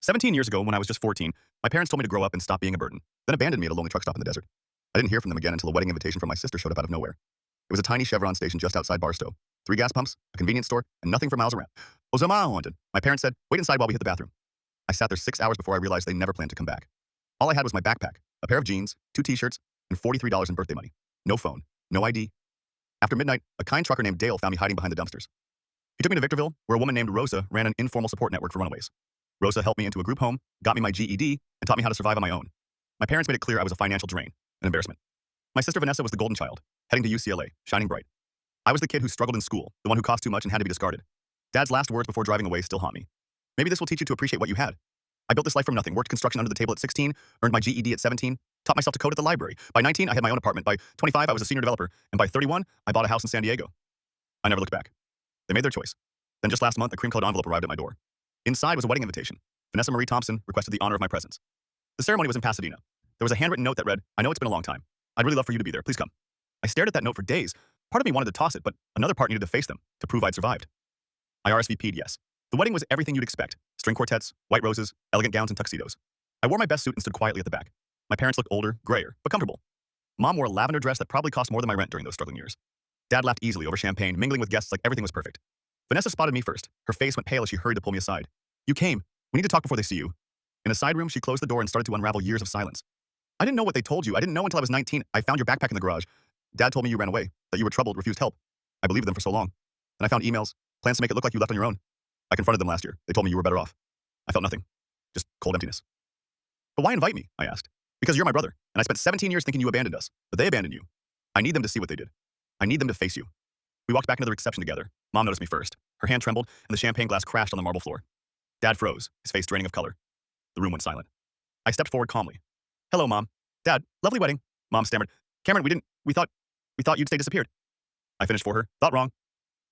17 years ago, when I was just 14, my parents told me to grow up and stop being a burden, then abandoned me at a lonely truck stop in the desert. I didn't hear from them again until a wedding invitation from my sister showed up out of nowhere. It was a tiny Chevron station just outside Barstow. 3 gas pumps, a convenience store, and nothing for miles around. Ozama wanted. My parents said, wait inside while we hit the bathroom. I sat there 6 hours before I realized they never planned to come back. All I had was my backpack, a pair of jeans, 2 t-shirts, and $43 in birthday money. No phone, no ID. After midnight, a kind trucker named Dale found me hiding behind the dumpsters. He took me to Victorville, where a woman named Rosa ran an informal support network for runaways. Rosa helped me into a group home, got me my GED, and taught me how to survive on my own. My parents made it clear I was a financial drain, an embarrassment. My sister Vanessa was the golden child, heading to UCLA, shining bright. I was the kid who struggled in school, the one who cost too much and had to be discarded. Dad's last words before driving away still haunt me. Maybe this will teach you to appreciate what you had. I built this life from nothing, worked construction under the table at 16, earned my GED at 17, taught myself to code at the library. By 19, I had my own apartment. By 25, I was a senior developer. And by 31, I bought a house in San Diego. I never looked back. They made their choice. Then just last month, a cream-colored envelope arrived at my door. Inside was a wedding invitation. Vanessa Marie Thompson requested the honor of my presence. The ceremony was in Pasadena. There was a handwritten note that read, I know it's been a long time. I'd really love for you to be there. Please come. I stared at that note for days. Part of me wanted to toss it, but another part needed to face them, to prove I'd survived. I RSVP'd yes. The wedding was everything you'd expect. String quartets, white roses, elegant gowns, and tuxedos. I wore my best suit and stood quietly at the back. My parents looked older, grayer, but comfortable. Mom wore a lavender dress that probably cost more than my rent during those struggling years. Dad laughed easily over champagne, mingling with guests like everything was perfect. Vanessa spotted me first. Her face went pale as she hurried to pull me aside. You came. We need to talk before they see you. In a side room, she closed the door and started to unravel years of silence. I didn't know what they told you. I didn't know until I was 19. I found your backpack in the garage. Dad told me you ran away, that you were troubled, refused help. I believed them for so long. Then I found emails, plans to make it look like you left on your own. I confronted them last year. They told me you were better off. I felt nothing. Just cold emptiness. But why invite me? I asked. Because you're my brother, and I spent 17 years thinking you abandoned us, but they abandoned you. I need them to see what they did. I need them to face you. We walked back into the reception together. Mom noticed me first. Her hand trembled, and the champagne glass crashed on the marble floor. Dad froze, his face draining of color. The room went silent. I stepped forward calmly. Hello, Mom. Dad, lovely wedding. Mom stammered. Cameron, we thought you'd stay disappeared. I finished for her. Thought wrong.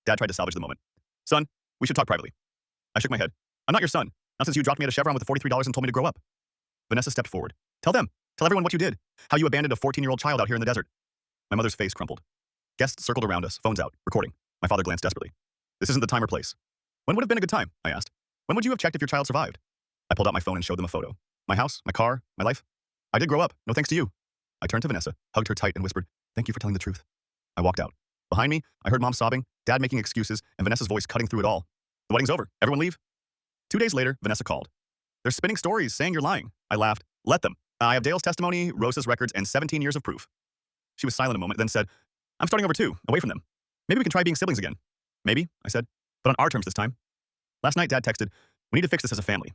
Dad tried to salvage the moment. Son, we should talk privately. I shook my head. I'm not your son. Not since you dropped me at a Chevron with the $43 and told me to grow up. Vanessa stepped forward. Tell them. Tell everyone what you did. How you abandoned a 14-year-old child out here in the desert. My mother's face crumpled. Guests circled around us, phones out, recording. My father glanced desperately. This isn't the time or place. When would have been a good time? I asked. When would you have checked if your child survived? I pulled out my phone and showed them a photo. My house, my car, my life. I did grow up. No thanks to you. I turned to Vanessa, hugged her tight, and whispered, thank you for telling the truth. I walked out. Behind me, I heard Mom sobbing, Dad making excuses, and Vanessa's voice cutting through it all. The wedding's over. Everyone leave. 2 days later, Vanessa called. They're spinning stories, saying you're lying. I laughed. Let them. I have Dale's testimony, Rosa's records, and 17 years of proof. She was silent a moment, then said, I'm starting over too, away from them. Maybe we can try being siblings again. Maybe, I said, but on our terms this time. Last night, Dad texted, we need to fix this as a family.